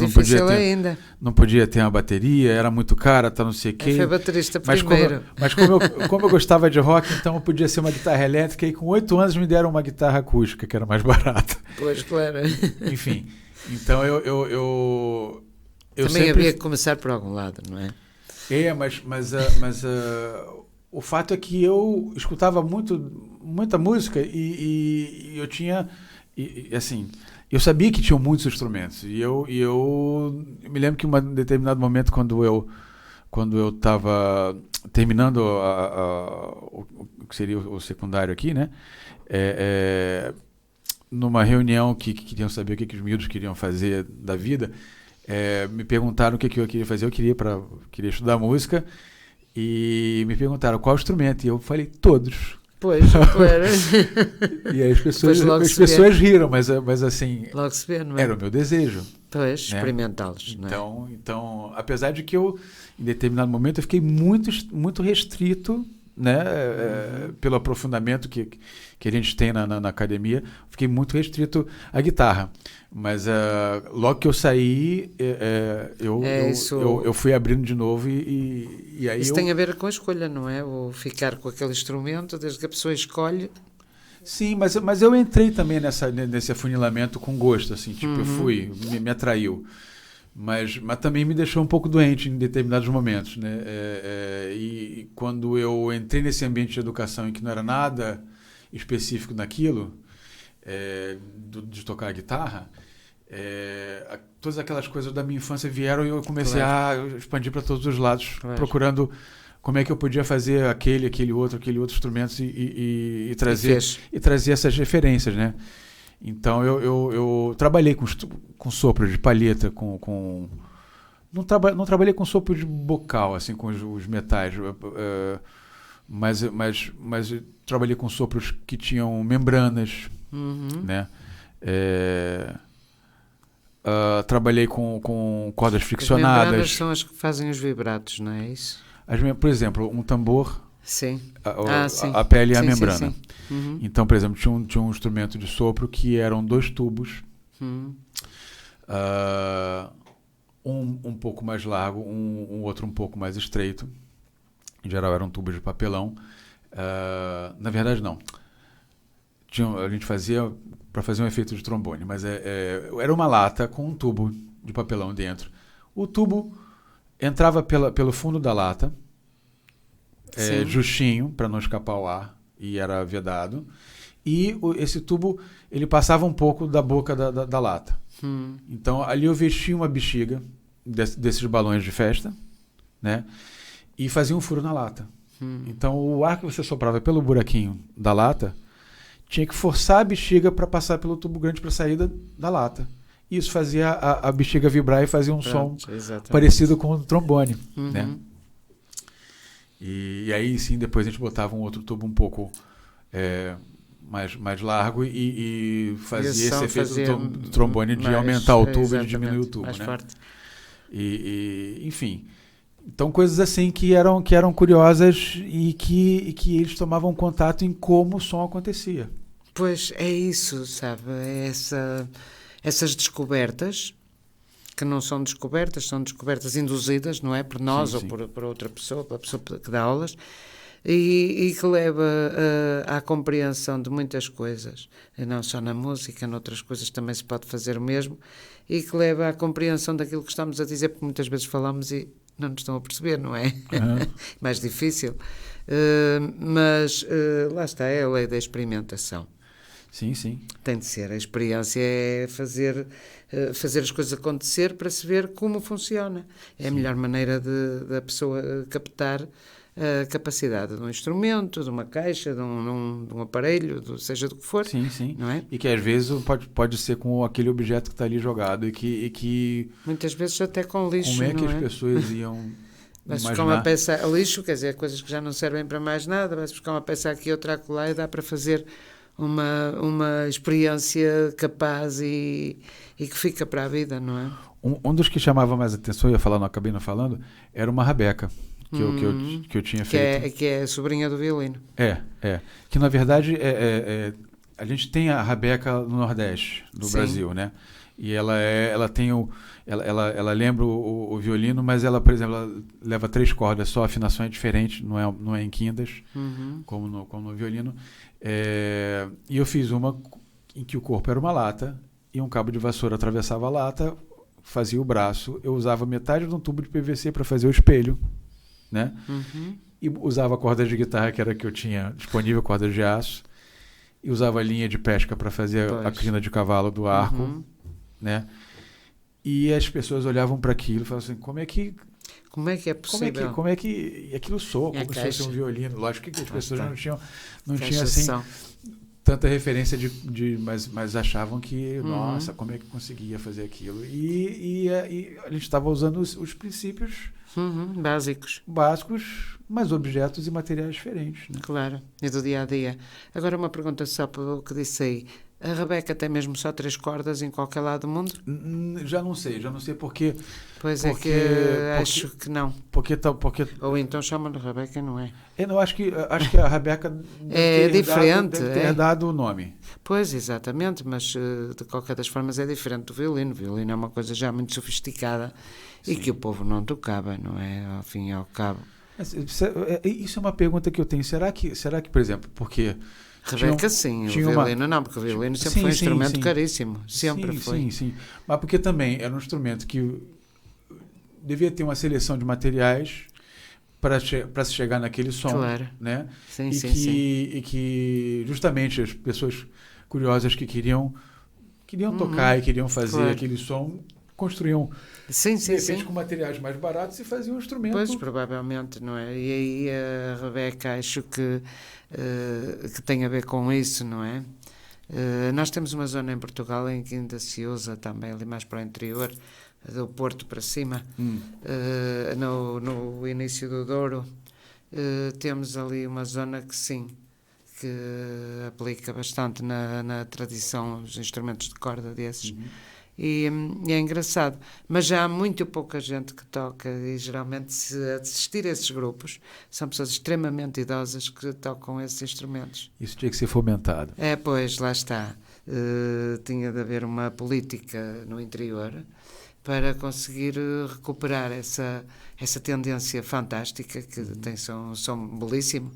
não podia ter uma bateria, era muito cara, não sei o quê. Eu fui baterista primeiro. Mas como eu gostava de rock, então eu podia ser uma guitarra elétrica, e com 8 anos me deram uma guitarra acústica, que era mais barata. Pois, claro. Enfim, então eu também sempre... havia que começar por algum lado, não é? Mas o fato é que eu escutava muita música e eu tinha, assim, eu sabia que tinham muitos instrumentos e eu me lembro que em um determinado momento quando eu estava terminando o que seria o secundário aqui, né, numa reunião que queriam saber o que os miúdos queriam fazer da vida, me perguntaram o que eu queria fazer. Eu queria estudar música. E me perguntaram qual instrumento. E eu falei, todos. Pois, claro. E aí as pessoas riram, mas assim... Logo se vê, não é? Era o meu desejo. Pois, né? experimentá-los, não é? Então, apesar de que eu, em determinado momento, eu fiquei muito restrito, né? Pelo aprofundamento que a gente tem na academia, fiquei muito restrito à guitarra. Mas logo que eu saí, eu fui abrindo de novo e aí isso tem a ver com a escolha, não é? O ficar com aquele instrumento, desde que a pessoa escolhe. Sim, mas eu entrei também nesse afunilamento com gosto, assim, tipo, eu fui, me atraiu. Mas também me deixou um pouco doente em determinados momentos, né? E quando eu entrei nesse ambiente de educação em que não era nada específico naquilo, de tocar a guitarra, todas aquelas coisas da minha infância vieram e eu comecei a expandir para todos os lados, procurando como é que eu podia fazer aquele outro instrumento e trazer essas referências, né? Então eu trabalhei com sopro de palheta, não trabalhei com sopro de bocal, assim, com os metais, mas eu trabalhei com sopros que tinham membranas, né? Trabalhei com cordas friccionadas. As membranas são as que fazem os vibratos, não é isso? Por exemplo, um tambor, sim. A pele e a membrana. Sim. Uhum. Então, por exemplo, tinha um instrumento de sopro que eram 2 tubos, um pouco mais largo, um outro um pouco mais estreito. Em geral eram tubos de papelão. Na verdade, não. A gente fazia para fazer um efeito de trombone, mas era uma lata com um tubo de papelão dentro. O tubo entrava pelo fundo da lata, justinho, para não escapar o ar, e era vedado. E esse tubo, ele passava um pouco da boca da lata. Então, ali eu vestia uma bexiga desses balões de festa, né? E fazia um furo na lata. Então, o ar que você soprava pelo buraquinho da lata tinha que forçar a bexiga para passar pelo tubo grande para sair da lata. Isso fazia a bexiga vibrar e fazia um som parecido com o trombone, né? E aí sim, depois a gente botava um outro tubo um pouco mais largo e fazia esse efeito do trombone de aumentar o tubo e de diminuir o tubo, mais né? Forte. Enfim, então coisas assim que eram curiosas e que eles tomavam contato em como o som acontecia. Pois é isso, sabe? Essas descobertas, que não são descobertas, são descobertas induzidas, não é? Por nós ou por outra pessoa, pela pessoa que dá aulas, e que leva à compreensão de muitas coisas, e não só na música, noutras coisas também se pode fazer o mesmo, e que leva à compreensão daquilo que estamos a dizer, porque muitas vezes falamos e não nos estão a perceber, não é? Mais difícil. Mas lá está, é a lei da experimentação. Sim. Tem de ser. A experiência é fazer as coisas acontecer para se ver como funciona. É a melhor maneira da pessoa captar a capacidade de um instrumento, de uma caixa, de um aparelho, seja do que for. Sim. Não é? E que às vezes pode ser com aquele objeto que está ali jogado e que muitas vezes até com lixo. Como é que não as pessoas iam Vai-se imaginar? buscar uma peça a lixo, quer dizer, coisas que já não servem para mais nada, vai-se buscar uma peça aqui, outra acolá, e dá para fazer uma experiência capaz e que fica para a vida, não é? Um dos que chamava mais atenção, eu ia falar, não acabei não falando, era uma rabeca que eu tinha feito. Que é a sobrinha do violino. Que na verdade a gente tem a rabeca no Nordeste do Brasil, né? E ela tem ela lembra o violino, mas ela, por exemplo, ela leva 3 cordas, só a afinação é diferente, não é em quintas, como no violino. E eu fiz uma em que o corpo era uma lata e um cabo de vassoura atravessava a lata, fazia o braço. Eu usava metade de um tubo de PVC para fazer o espelho, né? E usava cordas de guitarra, que era a que eu tinha disponível, cordas de aço, e usava a linha de pesca para fazer a crina de cavalo do arco, né? E as pessoas olhavam para aquilo e falavam assim, como é que é possível? Como é que aquilo soa, como se fosse um violino? Lógico que as pessoas não tinham assim tanta referência mas achavam que, nossa, como é que conseguia fazer aquilo? E a gente estava usando os princípios básicos, mas objetos e materiais diferentes, né? Claro, e do dia a dia. Agora uma pergunta só pelo que disse aí. A rabeca tem mesmo só 3 cordas em qualquer lado do mundo? Já não sei porque... Porque acho que não. Porque ou então chamam de rabeca, não é? Eu acho que a rabeca é diferente. Deve ter dado o nome. Pois, exatamente, mas de qualquer das formas é diferente do violino. O violino é uma coisa já muito sofisticada e que o povo não tocava, não é? Ao fim e ao cabo. Isso é uma pergunta que eu tenho. Será que por exemplo, porque... Rabeca sim, o violino não, porque o violino sempre foi um instrumento caríssimo, sempre foi. Sim, mas porque também era um instrumento que devia ter uma seleção de materiais para se chegar naquele som, claro. Né? Sim. E que justamente as pessoas curiosas que queriam tocar e queriam fazer aquele som construíam, Sim, de sim, repente, sim. com materiais mais baratos e faziam um instrumento. Pois, provavelmente, não é? E aí a Rebeca acho que tem a ver com isso, não é? Nós temos uma zona em Portugal em que ainda se usa também, ali mais para o interior, do Porto para cima, no início do Douro, temos ali uma zona que sim, que aplica bastante na tradição os instrumentos de corda desses. E é engraçado, mas já há muito pouca gente que toca e geralmente se assistir a esses grupos são pessoas extremamente idosas que tocam esses instrumentos. Isso tinha que ser fomentado. Pois, lá está. Tinha de haver uma política no interior para conseguir recuperar essa tendência fantástica que tem som belíssimo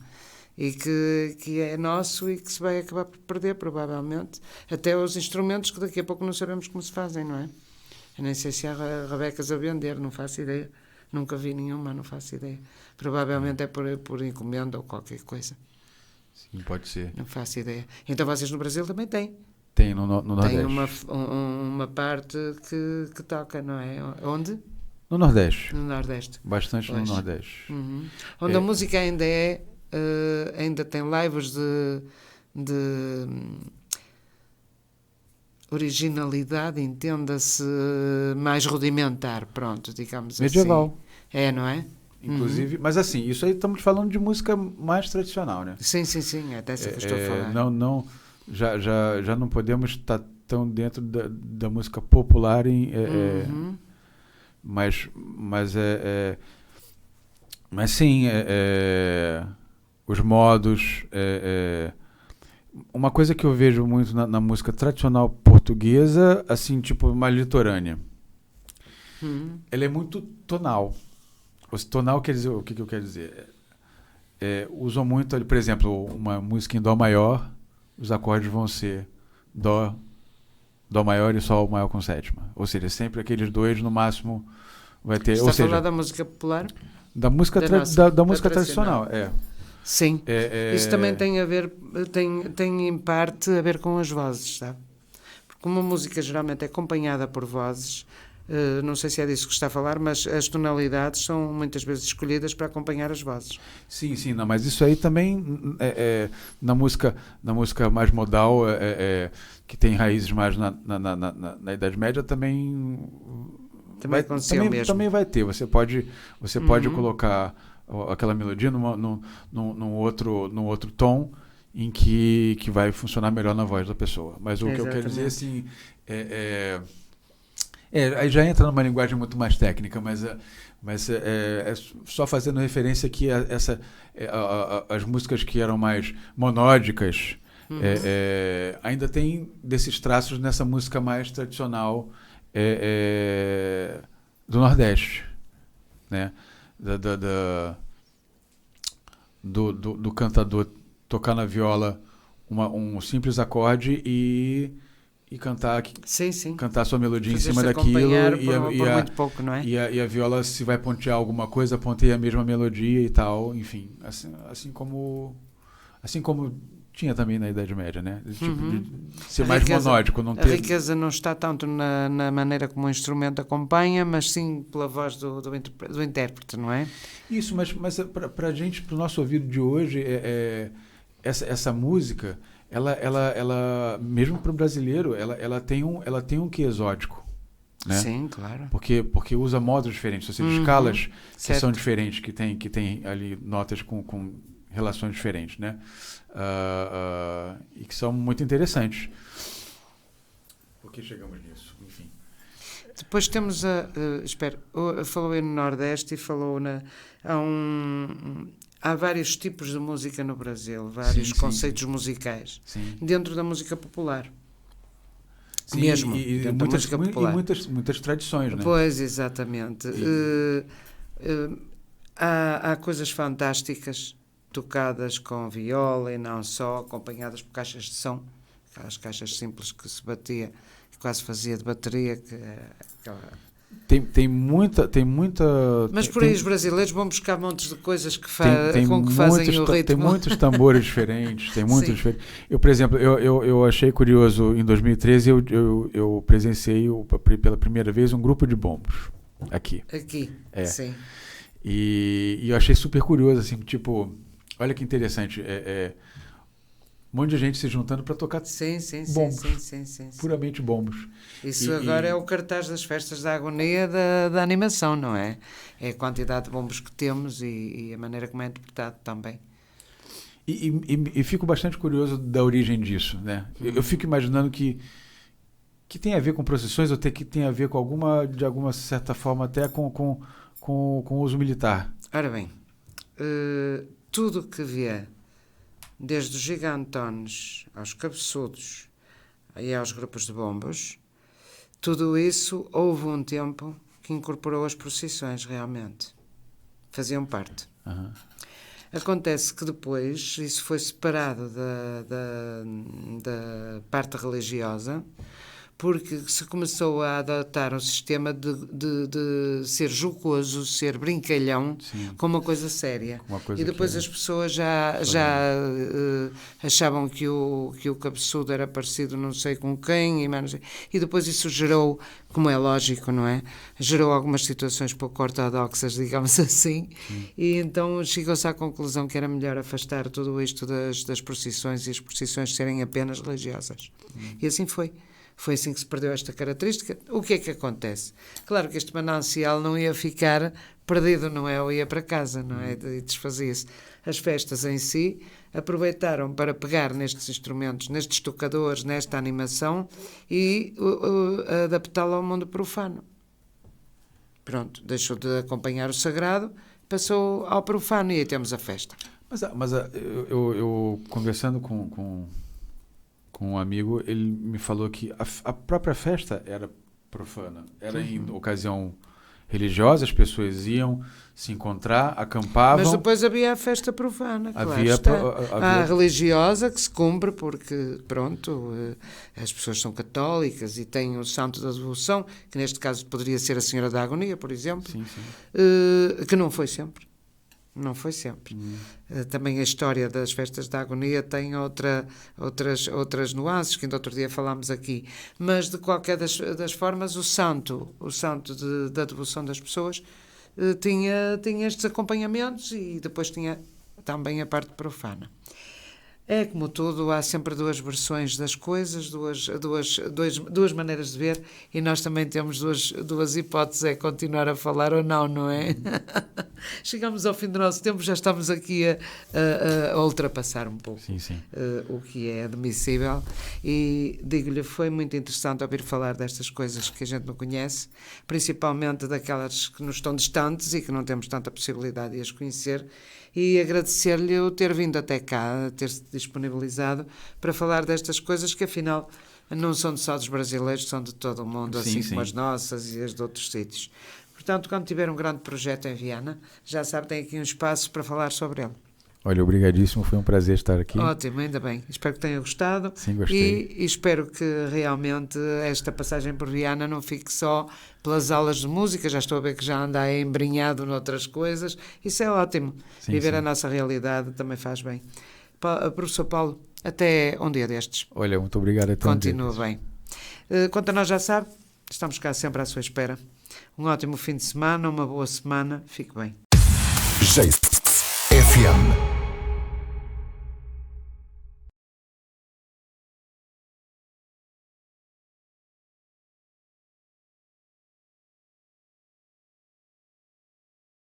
e que é nosso e que se vai acabar por perder, provavelmente, até os instrumentos que daqui a pouco não sabemos como se fazem, não é? Eu nem sei se há rabecas a vender, não faço ideia. Nunca vi nenhuma, não faço ideia. Provavelmente é por encomenda ou qualquer coisa. Sim, pode ser. Não faço ideia. Então vocês no Brasil também têm. Tem no Nordeste. Tem uma parte que toca, não é? Onde? No Nordeste. No Nordeste. Bastante Pois. no Nordeste. Onde a música ainda ainda tem lives de originalidade, entenda-se, mais rudimentar, pronto, digamos Medieval. assim. Não é? Inclusive, mas assim, isso aí estamos falando de música mais tradicional, né? Sim, é dessa que eu estou a falar. Não, já não podemos estar tão dentro da música popular mas sim, os modos, uma coisa que eu vejo muito na música tradicional portuguesa, assim, tipo uma litorânea, ela é muito tonal. Tonal quer dizer, o que eu quero dizer? Usam muito, por exemplo, uma música em dó maior, os acordes vão ser dó maior e sol maior com sétima, ou seja, sempre aqueles dois no máximo vai ter. Está a falar da música popular? Da música da música tradicional, Sim, isso também tem a ver, tem em parte a ver com as vozes, sabe? Porque como a música geralmente é acompanhada por vozes, não sei se é disso que está a falar, mas as tonalidades são muitas vezes escolhidas para acompanhar as vozes. Sim, não, mas isso aí também na música mais modal, que tem raízes mais na Idade Média, também vai ter. Você pode colocar aquela melodia num outro tom em que vai funcionar melhor na voz da pessoa. Mas o que eu quero dizer assim aí já entra numa linguagem muito mais técnica, mas só fazendo referência aqui a as músicas que eram mais monódicas, ainda tem desses traços nessa música mais tradicional do Nordeste, né? Do cantador tocar na viola um simples acorde e cantar sua melodia em cima daquilo por muito pouco, não é? E a viola, se vai pontear alguma coisa, ponteia a mesma melodia e tal, enfim, assim como tinha também na Idade Média, né? De ser mais monódico, não ter... A riqueza não está tanto na maneira como o instrumento acompanha, mas sim pela voz do intérprete, não é? Isso, mas para gente, para o nosso ouvido de hoje, essa música, ela mesmo para o brasileiro, ela tem um quê exótico, né? Sim, claro. Porque usa modos diferentes, ou seja, escalas que são diferentes, que tem ali notas com relações diferentes, né? E que são muito interessantes. Por que chegamos nisso? Enfim. Depois temos falou aí no Nordeste e falou há vários tipos de música no Brasil, vários conceitos musicais dentro da música popular. Sim, mesmo e dentro da música popular. E muitas tradições, né? Pois, exatamente. Há coisas fantásticas tocadas com viola e não só, acompanhadas por caixas de som, aquelas caixas simples que se batia, que quase fazia de bateria, que Tem muita. Mas por aí os brasileiros vão buscar montes de coisas que tem com que fazem o ritmo. Tem muitos tambores diferentes. Tem muitos diferentes. Eu, por exemplo, eu achei curioso, em 2013 eu presenciei pela primeira vez um grupo de bombos aqui. Sim. E eu achei super curioso, assim, tipo, olha que interessante. Um monte de gente se juntando para tocar bombos. Sim. Puramente bombos. Isso agora é o cartaz das festas da agonia da animação, não é? É a quantidade de bombos que temos e a maneira como é interpretado também. E fico bastante curioso da origem disso, né? Eu fico imaginando que tem a ver com procissões ou que tem a ver com de alguma certa forma até com o uso militar. Ora bem, tudo que vier, desde os gigantones aos cabeçudos e aos grupos de bombos, tudo isso houve um tempo que incorporou as procissões realmente. Faziam parte. Uhum. Acontece que depois isso foi separado da parte religiosa, porque se começou a adotar um sistema de ser jocoso, ser brincalhão, com uma coisa séria. E depois as pessoas já achavam que o cabeçudo era parecido não sei com quem, e depois isso gerou, como é lógico, não é? Gerou algumas situações pouco ortodoxas, digamos assim, e então chegou-se à conclusão que era melhor afastar tudo isto das procissões e as procissões serem apenas religiosas. E assim foi. Foi assim que se perdeu esta característica. O que é que acontece? Claro que este manancial não ia ficar perdido, não é? Ou ia para casa, não é? E desfazia-se. As festas em si aproveitaram para pegar nestes instrumentos, nestes tocadores, nesta animação e adaptá-lo ao mundo profano. Pronto, deixou de acompanhar o sagrado, passou ao profano e aí temos a festa. Mas eu conversando com um amigo, ele me falou que a própria festa era profana. Era em ocasião religiosa, as pessoas iam se encontrar, acampavam. Mas depois havia a festa profana, havia a religiosa que se cumpre porque, pronto, as pessoas são católicas e têm o santo da devoção, que neste caso poderia ser a Senhora da Agonia, por exemplo, que não foi sempre. Não foi sempre. Também a história das festas da agonia tem outras nuances, que ainda outro dia falámos aqui. Mas, de qualquer das formas, o santo da devoção das pessoas tinha estes acompanhamentos e depois tinha também a parte profana. É como tudo, há sempre duas versões das coisas, duas maneiras de ver, e nós também temos duas hipóteses, é continuar a falar ou não, não é? Chegamos ao fim do nosso tempo, já estamos aqui a ultrapassar um pouco o que é admissível, e digo-lhe, foi muito interessante ouvir falar destas coisas que a gente não conhece, principalmente daquelas que nos estão distantes e que não temos tanta possibilidade de as conhecer, e agradecer-lhe o ter vindo até cá, ter-se disponibilizado para falar destas coisas que afinal não são só dos brasileiros, são de todo o mundo, assim como as nossas e as de outros sítios. Portanto, quando tiver um grande projeto em Viana, já sabe, tem aqui um espaço para falar sobre ele. Olha, obrigadíssimo, foi um prazer estar aqui. Ótimo, ainda bem. Espero que tenha gostado. Sim, gostei. E espero que realmente esta passagem por Viana não fique só pelas aulas de música. Já estou a ver que já anda aí embrenhado noutras coisas. Isso é ótimo. Viver a nossa realidade também faz bem. Professor Paulo, até um dia destes. Olha, muito obrigado. Continua bem. Quanto a nós já sabe, estamos cá sempre à sua espera. Um ótimo fim de semana, uma boa semana. Fique bem. FM